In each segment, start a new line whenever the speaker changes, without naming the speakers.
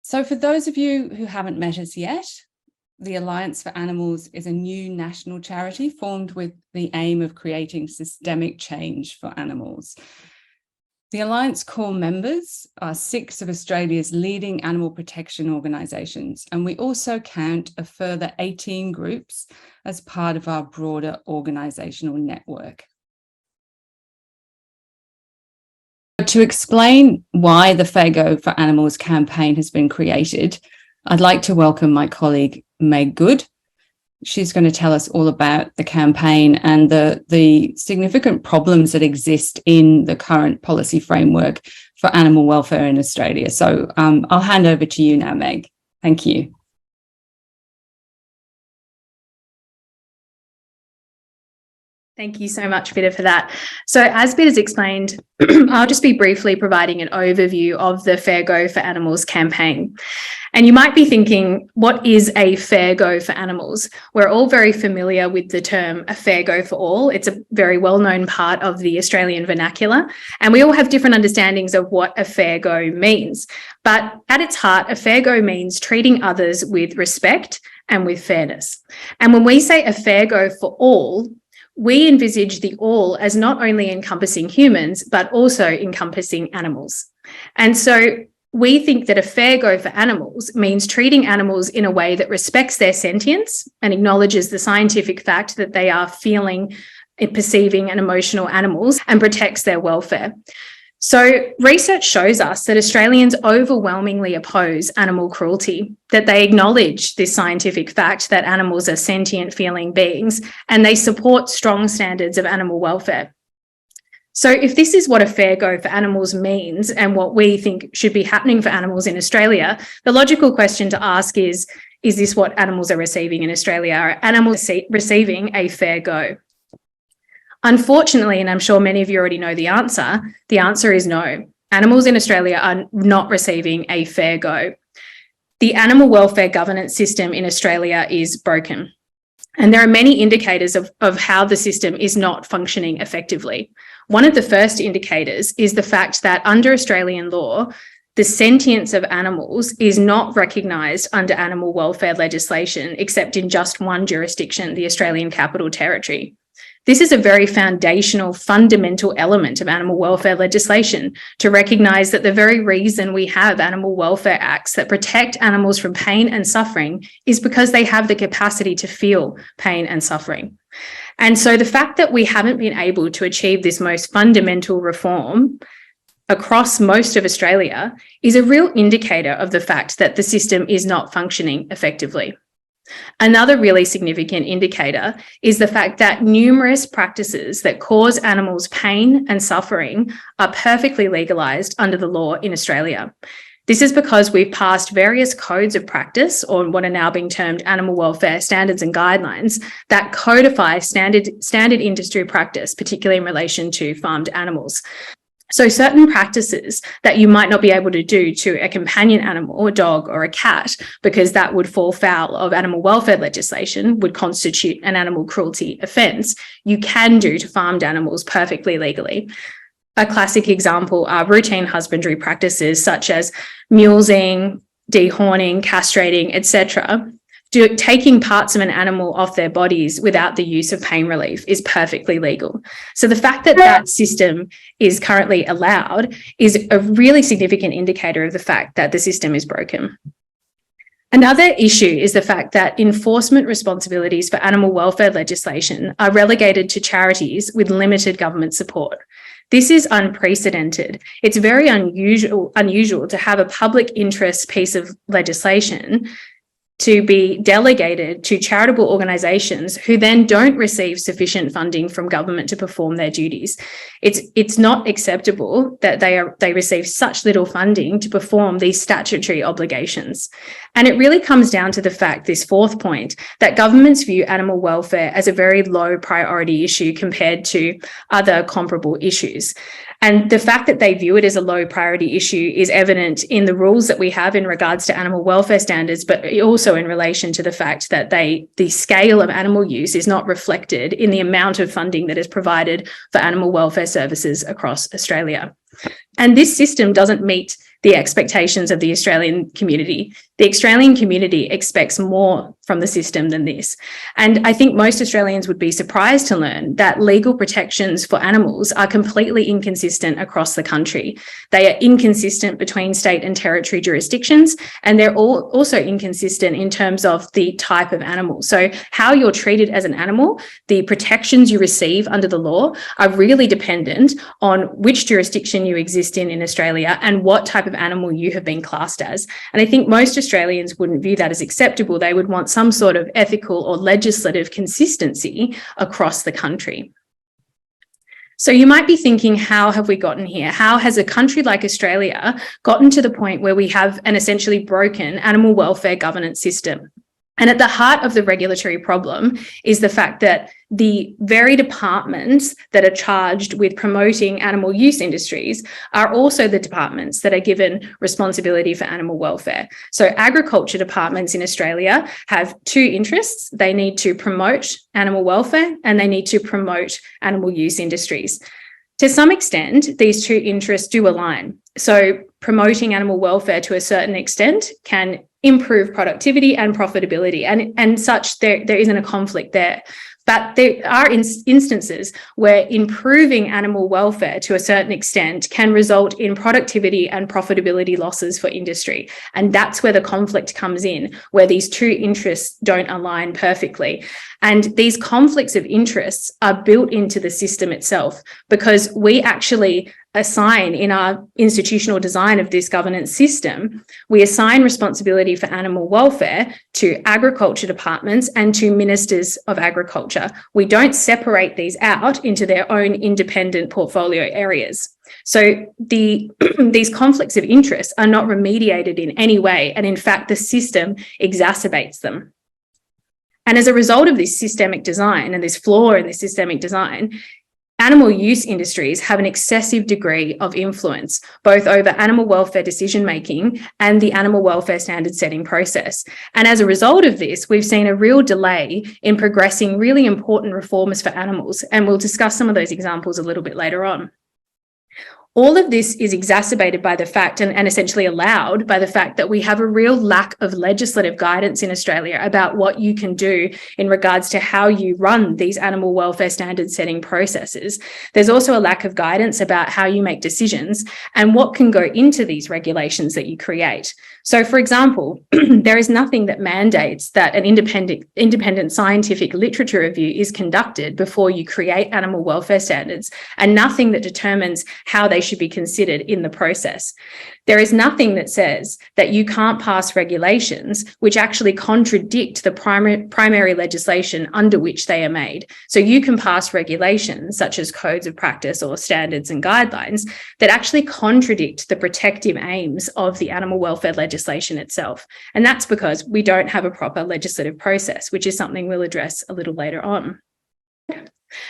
So for those of you who haven't met us yet, the Alliance for Animals is a new national charity formed with the aim of creating systemic change for animals. The Alliance core members are 6 of Australia's leading animal protection organisations, and we also count a further 18 groups as part of our broader organisational network. To explain why the Fair Go for Animals campaign has been created, I'd like to welcome my colleague Meg Good. She's going to tell us all about the campaign and the significant problems that exist in the current policy framework for animal welfare in Australia. So I'll hand over to you now, Meg. Thank you.
Thank you so much, Peter, for that. So as Peter's explained, I'll just be briefly providing an overview of the Fair Go for Animals campaign. And you might be thinking, what is a fair go for animals? We're all very familiar with the term a fair go for all. It's a very well-known part of the Australian vernacular, and we all have different understandings of what a fair go means. But at its heart, a fair go means treating others with respect and with fairness. And when we say a fair go for all, we envisage the all as not only encompassing humans, but also encompassing animals. And so we think that a fair go for animals means treating animals in a way that respects their sentience and acknowledges the scientific fact that they are feeling, perceiving and emotional animals and protects their welfare. So research shows us that Australians overwhelmingly oppose animal cruelty, that they acknowledge this scientific fact that animals are sentient feeling beings, and they support strong standards of animal welfare. So if this is what a fair go for animals means and what we think should be happening for animals in Australia, the logical question to ask is this what animals are receiving in Australia? Are animals receiving a fair go? Unfortunately, and I'm sure many of you already know the answer is no. Animals in Australia are not receiving a fair go. The animal welfare governance system in Australia is broken. And there are many indicators of how the system is not functioning effectively. One of the first indicators is the fact that under Australian law, the sentience of animals is not recognised under animal welfare legislation, except in just one jurisdiction, the Australian Capital Territory. This is a very foundational, fundamental element of animal welfare legislation, to recognise that the very reason we have animal welfare acts that protect animals from pain and suffering is because they have the capacity to feel pain and suffering. And so the fact that we haven't been able to achieve this most fundamental reform across most of Australia is a real indicator of the fact that the system is not functioning effectively. Another really significant indicator is the fact that numerous practices that cause animals pain and suffering are perfectly legalised under the law in Australia. This is because we've passed various codes of practice, or what are now being termed animal welfare standards and guidelines, that codify standard industry practice, particularly in relation to farmed animals. So certain practices that you might not be able to do to a companion animal, a dog or a cat, because that would fall foul of animal welfare legislation, would constitute an animal cruelty offence, you can do to farmed animals perfectly legally. A classic example are routine husbandry practices such as mulesing, dehorning, castrating, etc. Taking parts of an animal off their bodies without the use of pain relief is perfectly legal. So the fact that that system is currently allowed is a really significant indicator of the fact that the system is broken. Another issue is the fact that enforcement responsibilities for animal welfare legislation are relegated to charities with limited government support. This is unprecedented. It's very unusual to have a public interest piece of legislation to be delegated to charitable organisations who then don't receive sufficient funding from government to perform their duties. It's not acceptable that they receive such little funding to perform these statutory obligations. And it really comes down to the fact, this fourth point, that governments view animal welfare as a very low priority issue compared to other comparable issues. And the fact that they view it as a low priority issue is evident in the rules that we have in regards to animal welfare standards, but also in relation to the fact that the scale of animal use is not reflected in the amount of funding that is provided for animal welfare services across Australia. And this system doesn't meet the expectations of the Australian community. The Australian community expects more from the system than this. And I think most Australians would be surprised to learn that legal protections for animals are completely inconsistent across the country. They are inconsistent between state and territory jurisdictions, and they're also inconsistent in terms of the type of animal. So how you're treated as an animal, the protections you receive under the law are really dependent on which jurisdiction you exist in Australia and what type of animal you have been classed as. And I think most Australians wouldn't view that as acceptable. They would want some sort of ethical or legislative consistency across the country. So you might be thinking, how have we gotten here? How has a country like Australia gotten to the point where we have an essentially broken animal welfare governance system? And at the heart of the regulatory problem is the fact that the very departments that are charged with promoting animal use industries are also the departments that are given responsibility for animal welfare. So agriculture departments in Australia have two interests. They need to promote animal welfare and they need to promote animal use industries. To some extent, these two interests do align. So promoting animal welfare to a certain extent can improve productivity and profitability, and such there isn't a conflict there. But there are instances where improving animal welfare to a certain extent can result in productivity and profitability losses for industry. And that's where the conflict comes in, where these two interests don't align perfectly. And these conflicts of interests are built into the system itself, because we actually assign, in our institutional design of this governance system, we assign responsibility for animal welfare to agriculture departments and to ministers of agriculture. We don't separate these out into their own independent portfolio areas. So these conflicts of interest are not remediated in any way, and in fact, the system exacerbates them. And as a result of this systemic design and this flaw in the systemic design, animal use industries have an excessive degree of influence, both over animal welfare decision-making and the animal welfare standard setting process. And as a result of this, we've seen a real delay in progressing really important reforms for animals. And we'll discuss some of those examples a little bit later on. All of this is exacerbated by the fact, and essentially allowed by the fact, that we have a real lack of legislative guidance in Australia about what you can do in regards to how you run these animal welfare standard setting processes. There's also a lack of guidance about how you make decisions and what can go into these regulations that you create. So, for example, there is nothing that mandates that an independent scientific literature review is conducted before you create animal welfare standards, and nothing that determines how they should be considered in the process. There is nothing that says that you can't pass regulations which actually contradict the primary legislation under which they are made. So you can pass regulations such as codes of practice or standards and guidelines that actually contradict the protective aims of the animal welfare legislation itself. And that's because we don't have a proper legislative process, which is something we'll address a little later on.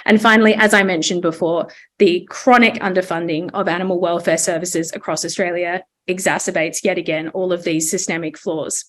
And finally, as I mentioned before, the chronic underfunding of animal welfare services across Australia exacerbates yet again all of these systemic flaws.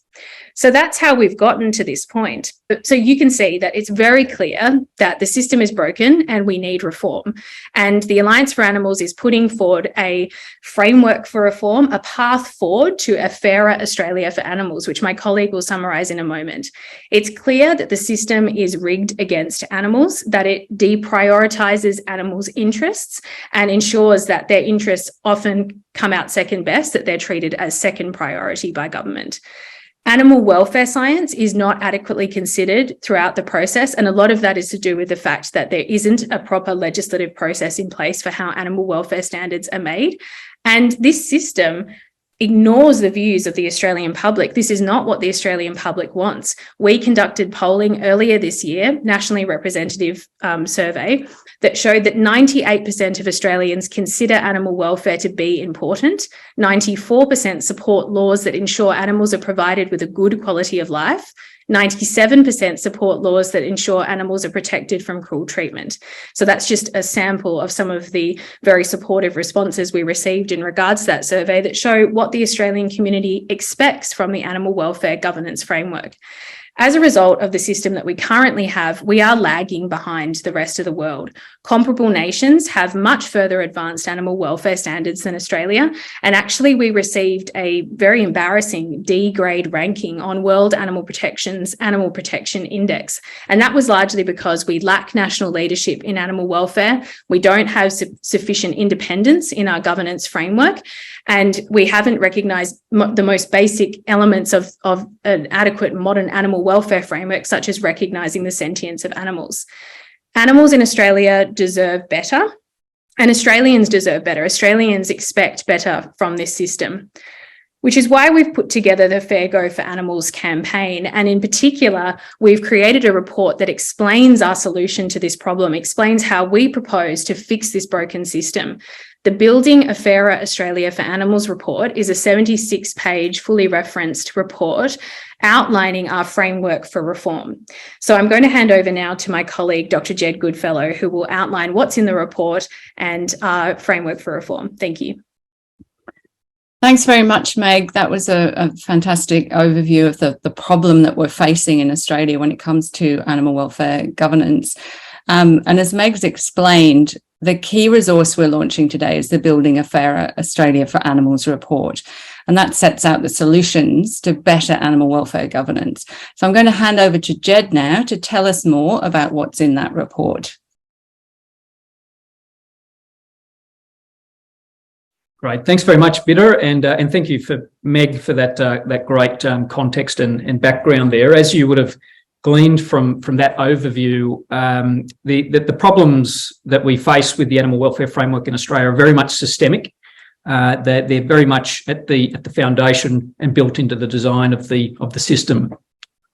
So that's how we've gotten to this point. So you can see that it's very clear that the system is broken and we need reform. And the Alliance for Animals is putting forward a framework for reform, a path forward to a fairer Australia for animals, which my colleague will summarise in a moment. It's clear that the system is rigged against animals, that it deprioritises animals' interests and ensures that their interests often come out second best, that they're treated as second priority by government. Animal welfare science is not adequately considered throughout the process, and a lot of that is to do with the fact that there isn't a proper legislative process in place for how animal welfare standards are made. And this system ignores the views of the Australian public. This is not what the Australian public wants. We conducted polling earlier this year, nationally representative survey, that showed that 98% of Australians consider animal welfare to be important. 94% support laws that ensure animals are provided with a good quality of life. 97% support laws that ensure animals are protected from cruel treatment. So that's just a sample of some of the very supportive responses we received in regards to that survey that show what the Australian community expects from the animal welfare governance framework. As a result of the system that we currently have, we are lagging behind the rest of the world. Comparable nations have much further advanced animal welfare standards than Australia, and actually we received a very embarrassing D grade ranking on World Animal Protection's Animal Protection Index. And that was largely because we lack national leadership in animal welfare, we don't have sufficient independence in our governance framework, and we haven't recognised the most basic elements of an adequate modern animal welfare framework, such as recognising the sentience of animals. Animals in Australia deserve better, and Australians deserve better. Australians expect better from this system, which is why we've put together the Fair Go for Animals campaign. And in particular, we've created a report that explains our solution to this problem, explains how we propose to fix this broken system. The Building a Fairer Australia for Animals report is a 76-page, fully referenced report outlining our framework for reform. So I'm going to hand over now to my colleague, Dr. Jed Goodfellow, who will outline what's in the report and our framework for reform. Thank you.
Thanks very much, Meg. That was a fantastic overview of the problem that we're facing in Australia when it comes to animal welfare governance. And as Meg's explained, the key resource we're launching today is the Building a Fairer Australia for Animals report. And that sets out the solutions to better animal welfare governance. So I'm going to hand over to Jed now to tell us more about what's in that report.
Great. Thanks very much, Bitter, and thank you for Meg for that great context and background there. As you would have gleaned from that overview, the problems that we face with the animal welfare framework in Australia are very much systemic. They're very much at the foundation and built into the design of the system.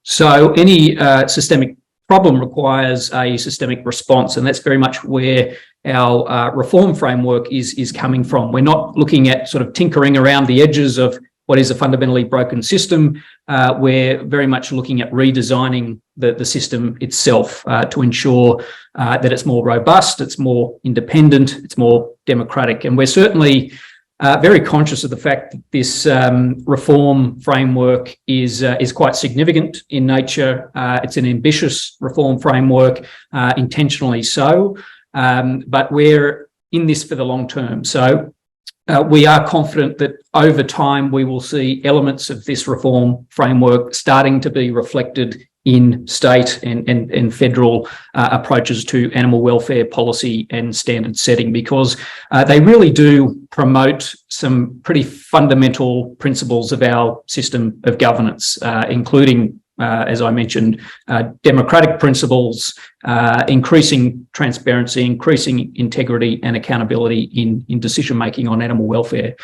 So any systemic problem requires a systemic response, and that's very much where our reform framework is coming from. We're not looking at sort of tinkering around the edges of what is a fundamentally broken system. We're very much looking at redesigning the system itself to ensure that it's more robust, it's more independent, it's more democratic. And we're certainly very conscious of the fact that this reform framework is quite significant in nature. It's an ambitious reform framework, intentionally so, but we're in this for the long term. So we are confident that over time we will see elements of this reform framework starting to be reflected in state and federal approaches to animal welfare policy and standard setting, because they really do promote some pretty fundamental principles of our system of governance, including, as I mentioned, democratic principles, increasing transparency, increasing integrity and accountability in decision-making on animal welfare.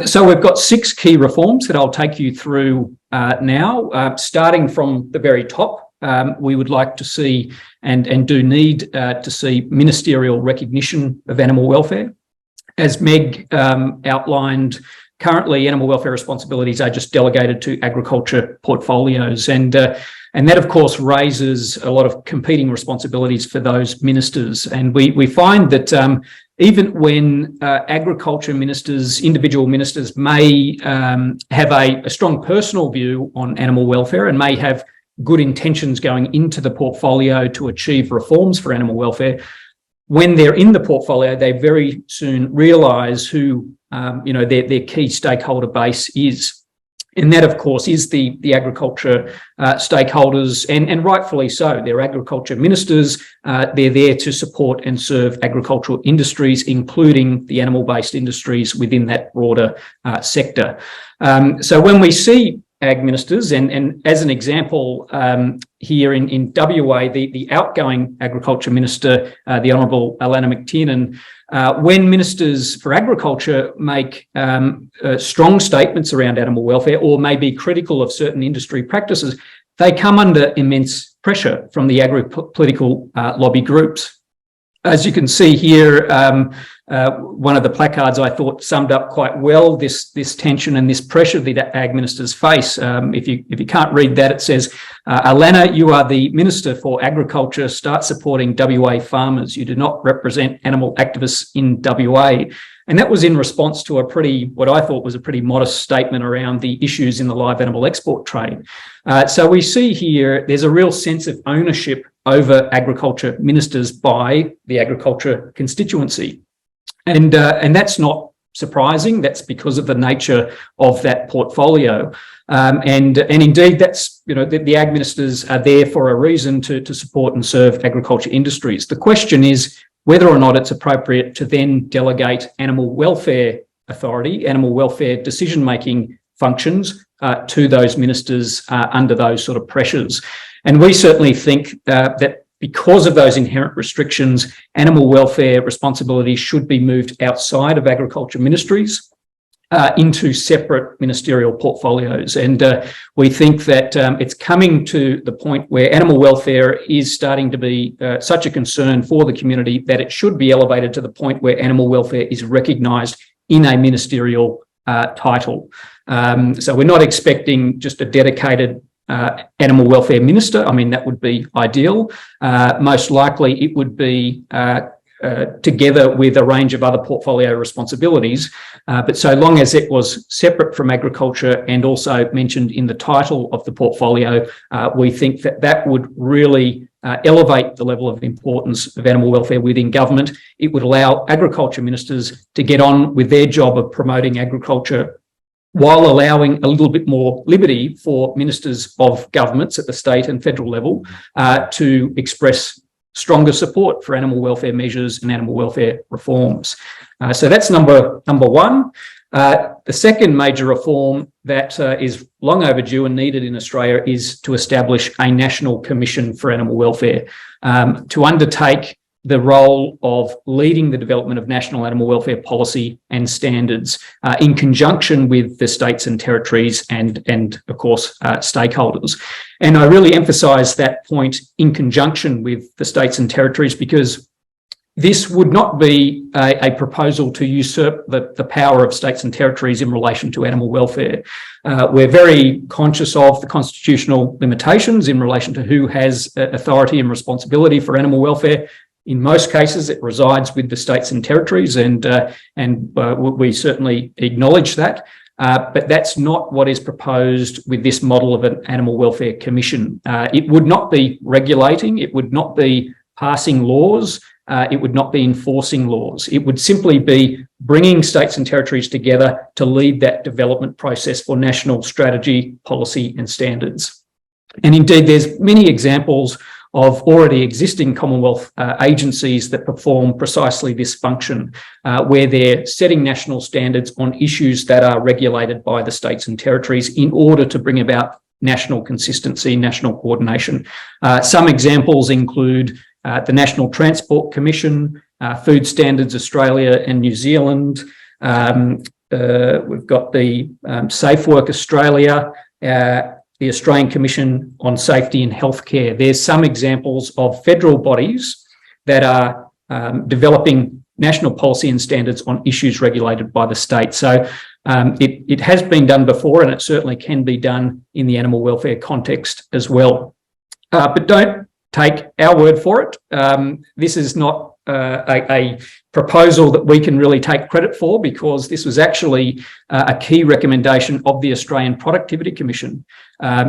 So we've got 6 key reforms that I'll take you through now. Starting from the very top, we would like to see and do need to see ministerial recognition of animal welfare. As Meg outlined, currently animal welfare responsibilities are just delegated to agriculture portfolios, and that of course raises a lot of competing responsibilities for those ministers. And we find that even when agriculture ministers, individual ministers may have a strong personal view on animal welfare and may have good intentions going into the portfolio to achieve reforms for animal welfare, when they're in the portfolio, they very soon realise who their key stakeholder base is. And that, of course, is the agriculture stakeholders, and rightfully so. They're agriculture ministers. They're there to support and serve agricultural industries, including the animal-based industries within that broader sector. So when we see ag ministers, and as an example, here in WA, the outgoing agriculture minister, the Honourable Alana McTiernan, when ministers for agriculture make strong statements around animal welfare or may be critical of certain industry practices, they come under immense pressure from the agri-political lobby groups. As you can see here, one of the placards I thought summed up quite well this tension and this pressure the ag ministers face. If you can't read that, it says, Alana, you are the Minister for Agriculture. Start supporting WA farmers. You do not represent animal activists in WA. And that was in response to what I thought was a pretty modest statement around the issues in the live animal export trade. So we see here there's a real sense of ownership over agriculture ministers by the agriculture constituency. And that's not surprising. That's because of the nature of that portfolio. And indeed, that's, the ag ministers are there for a reason to support and serve agriculture industries. The question is whether or not it's appropriate to then delegate animal welfare authority, animal welfare decision-making functions to those ministers under those sort of pressures. And we certainly think that because of those inherent restrictions, animal welfare responsibilities should be moved outside of agriculture ministries into separate ministerial portfolios. And we think that it's coming to the point where animal welfare is starting to be such a concern for the community that it should be elevated to the point where animal welfare is recognised in a ministerial title. So we're not expecting just a dedicated animal welfare minister. I mean, that would be ideal. Most likely it would be together with a range of other portfolio responsibilities. But so long as it was separate from agriculture and also mentioned in the title of the portfolio, we think that would really elevate the level of importance of animal welfare within government. It would allow agriculture ministers to get on with their job of promoting agriculture while allowing a little bit more liberty for ministers of governments at the state and federal level to express stronger support for animal welfare measures and animal welfare reforms. So that's number one. The second major reform that is long overdue and needed in Australia is to establish a national commission for animal welfare to undertake the role of leading the development of national animal welfare policy and standards in conjunction with the states and territories and of course, stakeholders. And I really emphasise that point, in conjunction with the states and territories, because this would not be a proposal to usurp the power of states and territories in relation to animal welfare. We're very conscious of the constitutional limitations in relation to who has authority and responsibility for animal welfare. In most cases, it resides with the states and territories, and we certainly acknowledge that. But that's not what is proposed with this model of an animal welfare commission. It would not be regulating, it would not be passing laws, it would not be enforcing laws. It would simply be bringing states and territories together to lead that development process for national strategy, policy and standards. And indeed, there's many examples of already existing Commonwealth agencies that perform precisely this function, where they're setting national standards on issues that are regulated by the states and territories in order to bring about national consistency, national coordination. Some examples include the National Transport Commission, Food Standards Australia and New Zealand. We've got the Safe Work Australia, the Australian Commission on Safety and Healthcare. There's some examples of federal bodies that are developing national policy and standards on issues regulated by the state. So it has been done before, and it certainly can be done in the animal welfare context as well. But don't take our word for it. This is not a proposal that we can really take credit for, because this was actually a key recommendation of the Australian Productivity Commission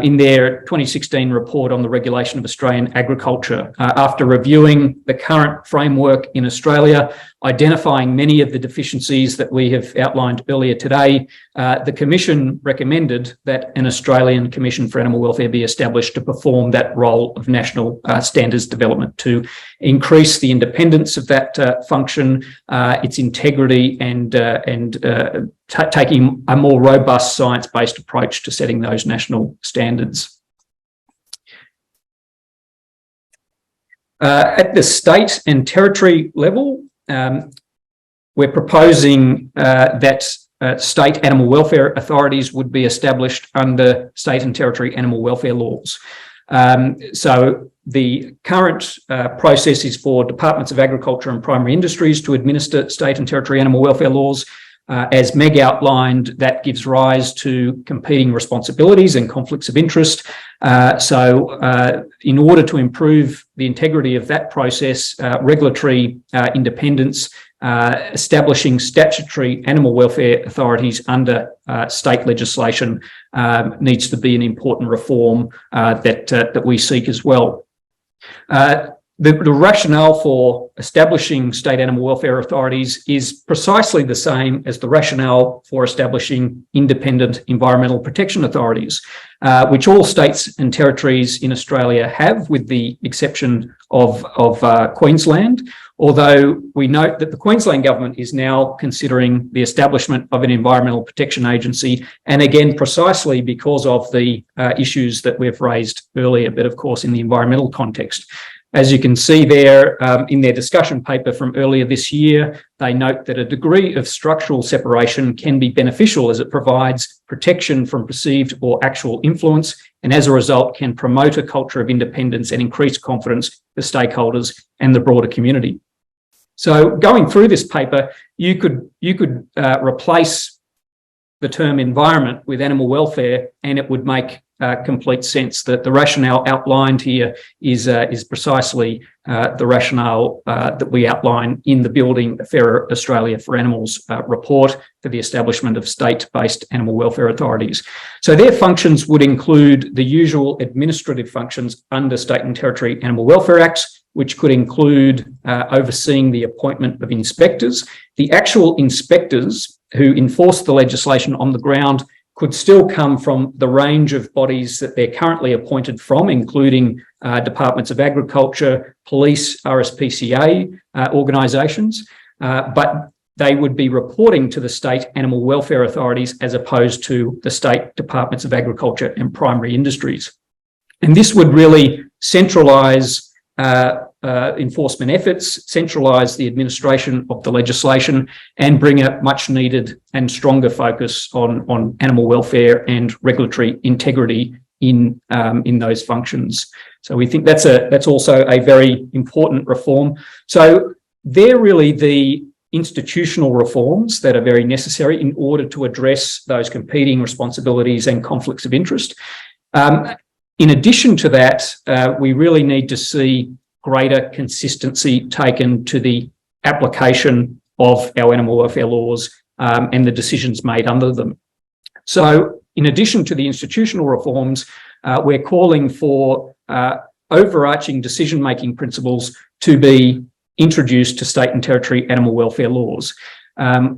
in their 2016 report on the regulation of Australian agriculture. After reviewing the current framework in Australia, identifying many of the deficiencies that we have outlined earlier today, the Commission recommended that an Australian Commission for Animal Welfare be established to perform that role of national standards development, to increase the independence of that function, its integrity, and taking a more robust science-based approach to setting those national standards. At the state and territory level, we're proposing that state animal welfare authorities would be established under state and territory animal welfare laws. So The current process is for departments of agriculture and primary industries to administer state and territory animal welfare laws. As Meg outlined, that gives rise to competing responsibilities and conflicts of interest. So in order to improve the integrity of that process, regulatory independence, establishing statutory animal welfare authorities under state legislation needs to be an important reform that we seek as well. The rationale for establishing state animal welfare authorities is precisely the same as the rationale for establishing independent environmental protection authorities, which all states and territories in Australia have, with the exception of Queensland. Although we note that the Queensland government is now considering the establishment of an environmental protection agency, and again, precisely because of the issues that we've raised earlier, but of course in the environmental context. As you can see there in their discussion paper from earlier this year, they note that a degree of structural separation can be beneficial as it provides protection from perceived or actual influence, and as a result can promote a culture of independence and increase confidence for stakeholders and the broader community. So going through this paper, you could replace the term environment with animal welfare, and it would make complete sense. That the rationale outlined here is precisely the rationale that we outline in the Building a Fairer Australia for Animals report for the establishment of state-based animal welfare authorities. So their functions would include the usual administrative functions under State and Territory Animal Welfare Acts, which could include overseeing the appointment of inspectors. The actual inspectors who enforce the legislation on the ground could still come from the range of bodies that they're currently appointed from, including departments of agriculture, police, RSPCA organisations, but they would be reporting to the state animal welfare authorities as opposed to the state departments of agriculture and primary industries. And this would really centralise enforcement efforts, centralise the administration of the legislation, and bring a much needed and stronger focus on animal welfare and regulatory integrity in those functions. So we think that's also a very important reform. So they're really the institutional reforms that are very necessary in order to address those competing responsibilities and conflicts of interest. In addition to that, we really need to see greater consistency taken to the application of our animal welfare laws and the decisions made under them. So in addition to the institutional reforms, we're calling for overarching decision-making principles to be introduced to state and territory animal welfare laws,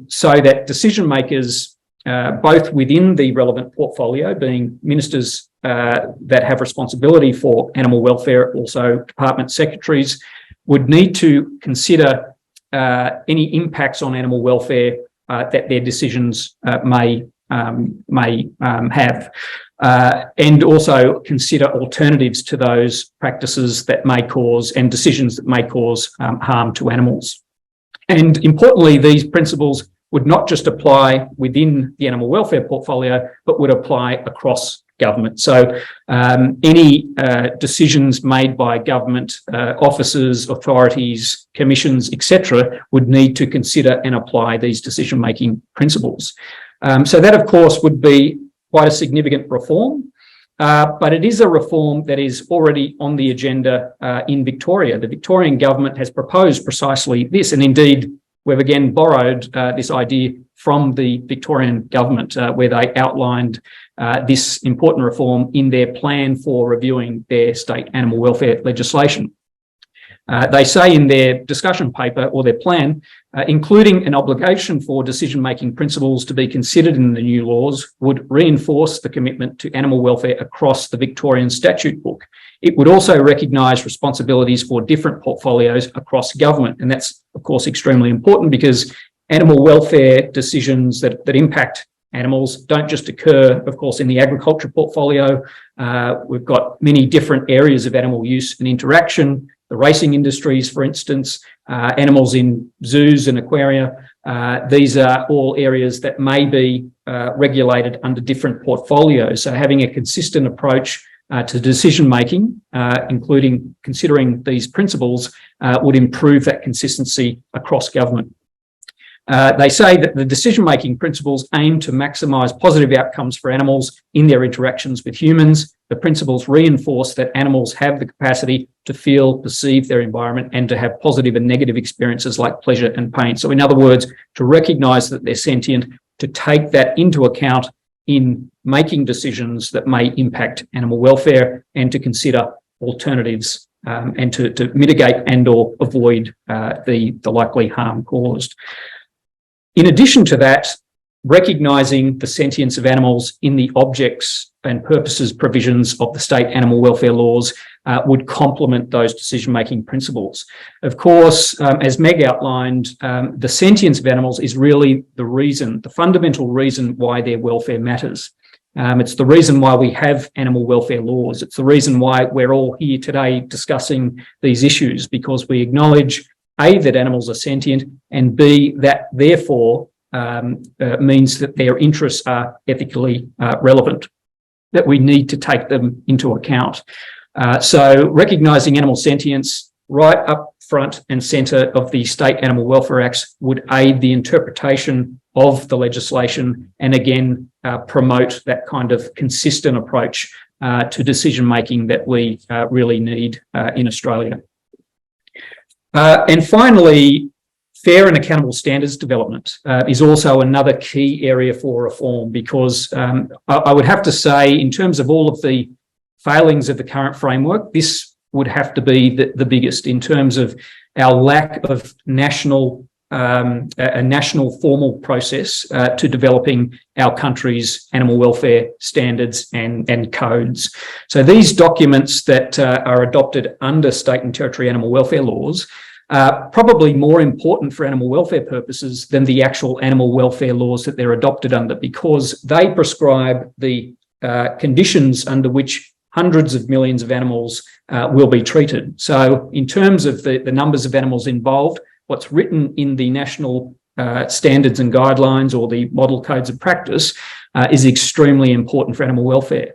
so that decision makers, both within the relevant portfolio, being ministers that have responsibility for animal welfare, also department secretaries, would need to consider any impacts on animal welfare that their decisions may have, and also consider alternatives to those practices that may cause and decisions that may cause harm to animals. And importantly, these principles would not just apply within the animal welfare portfolio, but would apply across government. So any decisions made by government officers, authorities, commissions, etc., would need to consider and apply these decision-making principles. So that, of course, would be quite a significant reform, but it is a reform that is already on the agenda in Victoria. The Victorian government has proposed precisely this, and indeed we've again borrowed this idea from the Victorian government, where they outlined this important reform in their plan for reviewing their state animal welfare legislation. They say in their discussion paper, or their plan, including an obligation for decision-making principles to be considered in the new laws would reinforce the commitment to animal welfare across the Victorian statute book. It would also recognise responsibilities for different portfolios across government. And that's, of course, extremely important, because animal welfare decisions that impact animals don't just occur, of course, in the agriculture portfolio. We've got many different areas of animal use and interaction, the racing industries, for instance, animals in zoos and aquaria. These are all areas that may be regulated under different portfolios. So having a consistent approach to decision making, including considering these principles, would improve that consistency across government. They say that the decision-making principles aim to maximise positive outcomes for animals in their interactions with humans. The principles reinforce that animals have the capacity to feel, perceive their environment, and to have positive and negative experiences like pleasure and pain. So in other words, to recognise that they're sentient, to take that into account in making decisions that may impact animal welfare, and to consider alternatives and to mitigate and or avoid the likely harm caused. In addition to that, recognising the sentience of animals in the objects and purposes provisions of the state animal welfare laws would complement those decision-making principles. Of course, as Meg outlined, the sentience of animals is really the fundamental reason why their welfare matters. It's the reason why we have animal welfare laws. It's the reason why we're all here today discussing these issues, because we acknowledge A, that animals are sentient, and B, that therefore means that their interests are ethically relevant, that we need to take them into account. So recognising animal sentience right up front and centre of the State Animal Welfare Acts would aid the interpretation of the legislation, and again promote that kind of consistent approach to decision making that we really need in Australia. And finally, fair and accountable standards development is also another key area for reform, because I would have to say, in terms of all of the failings of the current framework, this would have to be the biggest in terms of our lack of a national formal process to developing our country's animal welfare standards and codes. So these documents that are adopted under state and territory animal welfare laws are probably more important for animal welfare purposes than the actual animal welfare laws that they're adopted under, because they prescribe the conditions under which hundreds of millions of animals will be treated. So in terms of the numbers of animals involved, what's written in the national standards and guidelines or the model codes of practice is extremely important for animal welfare.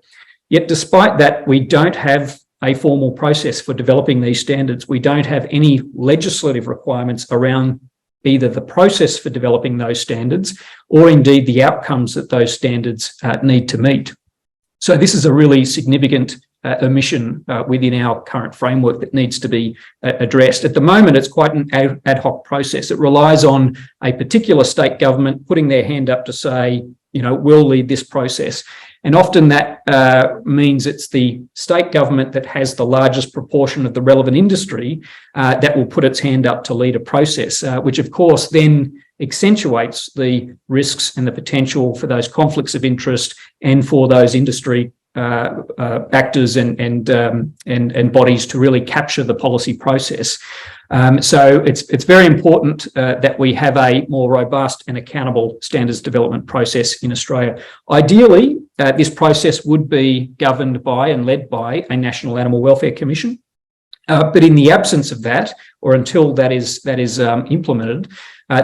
Yet despite that, we don't have a formal process for developing these standards. We don't have any legislative requirements around either the process for developing those standards or indeed the outcomes that those standards need to meet. So this is a really significant omission within our current framework that needs to be addressed. At the moment, it's quite an ad hoc process. It relies on a particular state government putting their hand up to say, you know, we'll lead this process. And often that means it's the state government that has the largest proportion of the relevant industry that will put its hand up to lead a process, which of course then accentuates the risks and the potential for those conflicts of interest and for those industry actors and bodies to really capture the policy process. So it's very important that we have a more robust and accountable standards development process in Australia. Ideally, this process would be governed by and led by a National Animal Welfare Commission. But in the absence of that, or until that is implemented,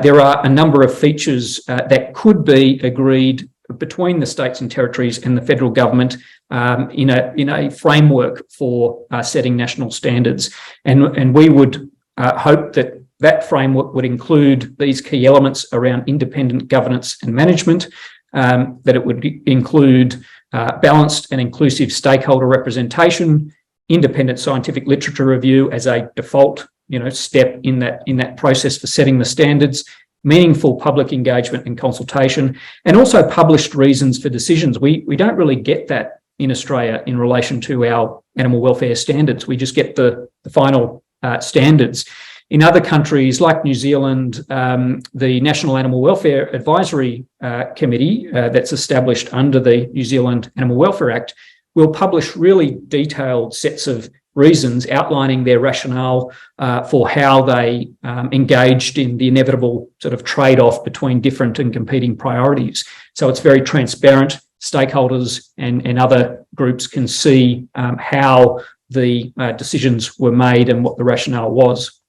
there are a number of features that could be agreed between the states and territories and the federal government in a framework for setting national standards. And we would hope that that framework would include these key elements around independent governance and management, that it would include balanced and inclusive stakeholder representation, independent scientific literature review as a default, step in that process for setting the standards, meaningful public engagement and consultation, and also published reasons for decisions. We don't really get that in Australia in relation to our animal welfare standards. We just get the final standards. In other countries like New Zealand, the National Animal Welfare Advisory Committee that's established under the New Zealand Animal Welfare Act will publish really detailed sets of reasons outlining their rationale for how they engaged in the inevitable sort of trade-off between different and competing priorities. So it's very transparent. Stakeholders and other groups can see how the decisions were made and what the rationale was.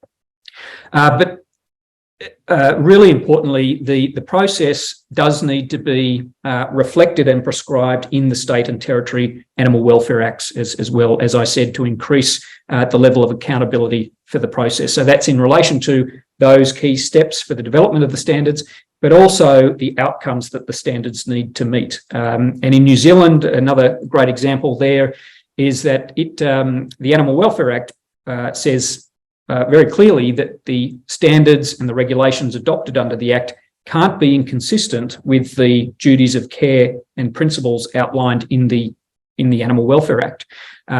But really importantly, the process does need to be reflected and prescribed in the state and territory animal welfare acts as well, as I said, to increase the level of accountability for the process. So that's in relation to those key steps for the development of the standards, but also the outcomes that the standards need to meet. And in New Zealand, another great example there is that the Animal Welfare Act says very clearly that the standards and the regulations adopted under the Act can't be inconsistent with the duties of care and principles outlined in the Animal Welfare Act.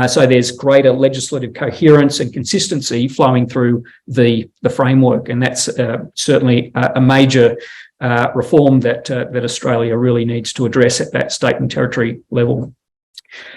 So there's greater legislative coherence and consistency flowing through the framework, and that's certainly a major reform that Australia really needs to address at that state and territory level.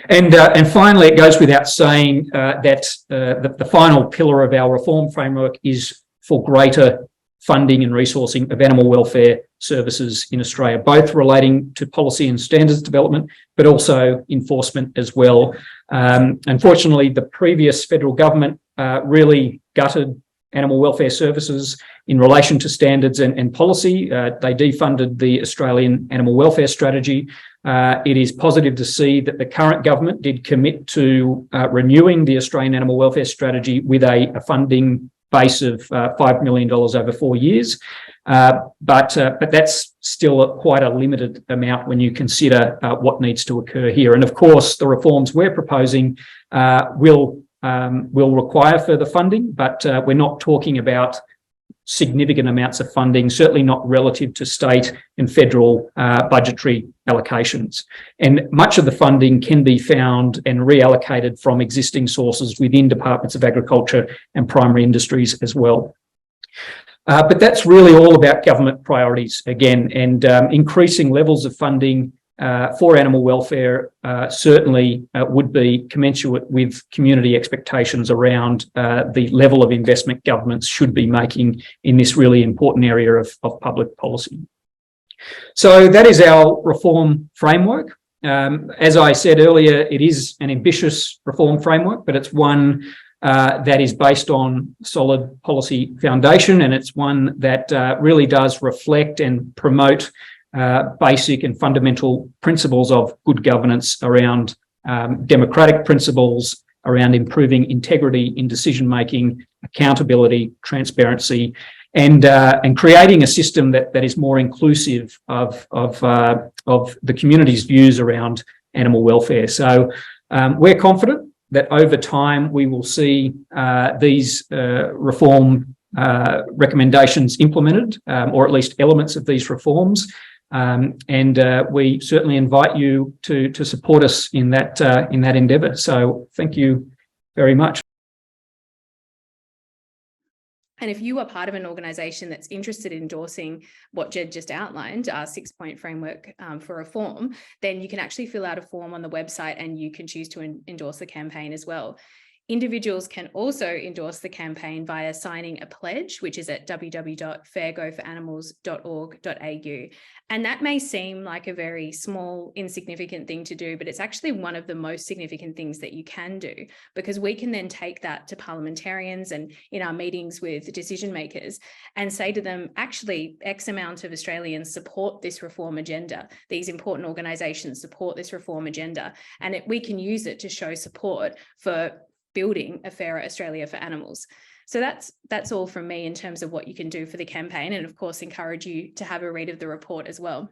And finally, it goes without saying that the final pillar of our reform framework is for greater funding and resourcing of animal welfare services in Australia, both relating to policy and standards development, but also enforcement as well. Unfortunately, the previous federal government really gutted animal welfare services in relation to standards and policy. They defunded the Australian Animal Welfare Strategy. It is positive to see that the current government did commit to renewing the Australian Animal Welfare Strategy with a funding base of $5 million over 4 years. But that's still quite a limited amount when you consider what needs to occur here. And of course, the reforms we're proposing will require further funding, but we're not talking about significant amounts of funding, certainly not relative to state and federal budgetary allocations. And much of the funding can be found and reallocated from existing sources within departments of agriculture and primary industries as well. But that's really all about government priorities again, and increasing levels of funding for animal welfare certainly would be commensurate with community expectations around the level of investment governments should be making in this really important area of public policy. So that is our reform framework. As I said earlier, it is an ambitious reform framework, but it's one that is based on solid policy foundation, and it's one that really does reflect and promote basic and fundamental principles of good governance around democratic principles, around improving integrity in decision making, accountability, transparency, and creating a system that is more inclusive of the community's views around animal welfare. So we're confident that over time we will see these reform recommendations implemented, or at least elements of these reforms. And we certainly invite you to support us in that endeavour. So thank you very much.
And if you are part of an organisation that's interested in endorsing what Jed just outlined, our 6-point framework for reform, then you can actually fill out a form on the website and you can choose to endorse the campaign as well. Individuals can also endorse the campaign via signing a pledge, which is at www.fairgoforanimals.org.au. And that may seem like a very small, insignificant thing to do, but it's actually one of the most significant things that you can do, because we can then take that to parliamentarians and in our meetings with decision makers and say to them, actually, X amount of Australians support this reform agenda. These important organisations support this reform agenda. And we can use it to show support for building a fairer Australia for animals. So that's all from me in terms of what you can do for the campaign, and of course encourage you to have a read of the report as well.